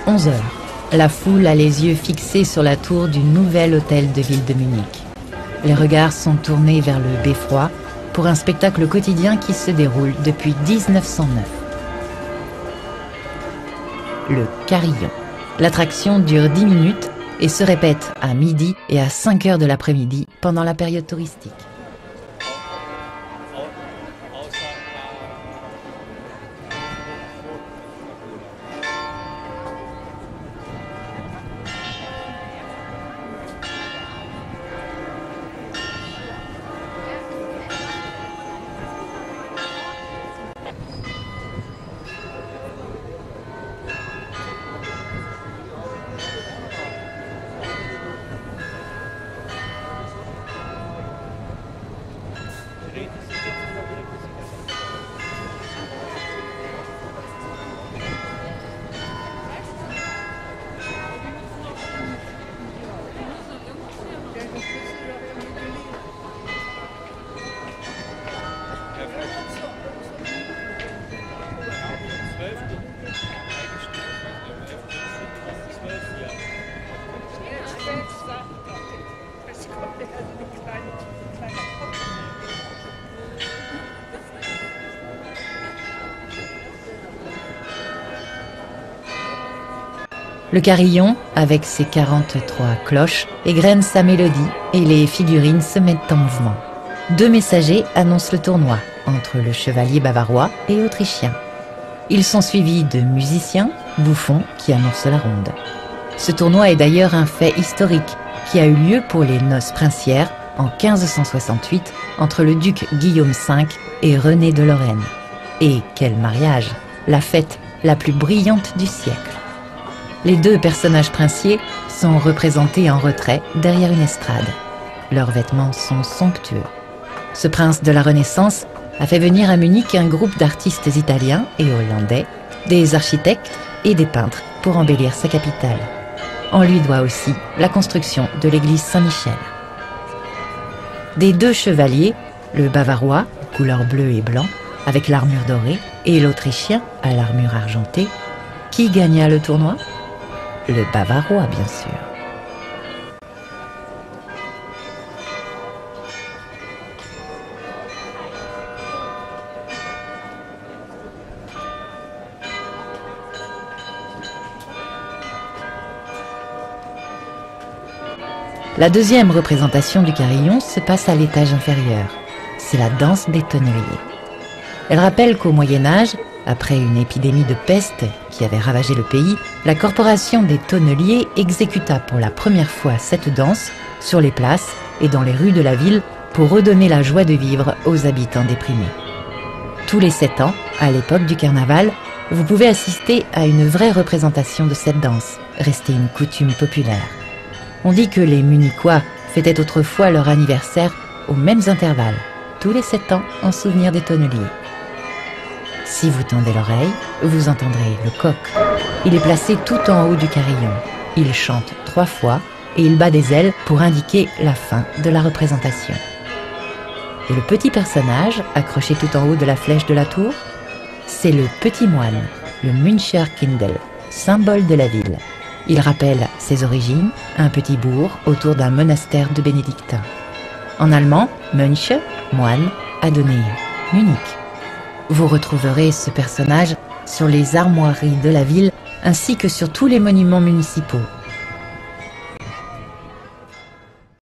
11 heures. La foule a les yeux fixés sur la tour du nouvel hôtel de ville de Munich. Les regards sont tournés vers le beffroi pour un spectacle quotidien qui se déroule depuis 1909. Le carillon. L'attraction dure 10 minutes et se répète à midi et à 5 heures de l'après-midi pendant la période touristique. Le carillon, avec ses 43 cloches, égrène sa mélodie et les figurines se mettent en mouvement. 2 messagers annoncent le tournoi entre le chevalier bavarois et autrichien. Ils sont suivis de musiciens, bouffons qui annoncent la ronde. Ce tournoi est d'ailleurs un fait historique qui a eu lieu pour les noces princières en 1568 entre le duc Guillaume V et René de Lorraine. Et quel mariage! La fête la plus brillante du siècle. Les 2 personnages princiers sont représentés en retrait derrière une estrade. Leurs vêtements sont somptueux. Ce prince de la Renaissance a fait venir à Munich un groupe d'artistes italiens et hollandais, des architectes et des peintres pour embellir sa capitale. On lui doit aussi la construction de l'église Saint-Michel. Des 2 chevaliers, le bavarois, couleur bleu et blanc, avec l'armure dorée, et l'autrichien, à l'armure argentée, qui gagna le tournoi? Le bavarois, bien sûr. La deuxième représentation du carillon se passe à l'étage inférieur. C'est la danse des tonneliers. Elle rappelle qu'au Moyen-Âge, après une épidémie de peste qui avait ravagé le pays, la corporation des tonneliers exécuta pour la première fois cette danse sur les places et dans les rues de la ville pour redonner la joie de vivre aux habitants déprimés. Tous les 7 ans, à l'époque du carnaval, vous pouvez assister à une vraie représentation de cette danse, restée une coutume populaire. On dit que les Munichois fêtaient autrefois leur anniversaire aux mêmes intervalles, tous les 7 ans en souvenir des tonneliers. Si vous tendez l'oreille, vous entendrez le coq. Il est placé tout en haut du carillon. Il chante 3 fois et il bat des ailes pour indiquer la fin de la représentation. Et le petit personnage, accroché tout en haut de la flèche de la tour, c'est le petit moine, le Müncherkindl, symbole de la ville. Il rappelle ses origines, un petit bourg autour d'un monastère de bénédictins. En allemand, Mönch, moine, a donné Munich. Vous retrouverez ce personnage sur les armoiries de la ville ainsi que sur tous les monuments municipaux.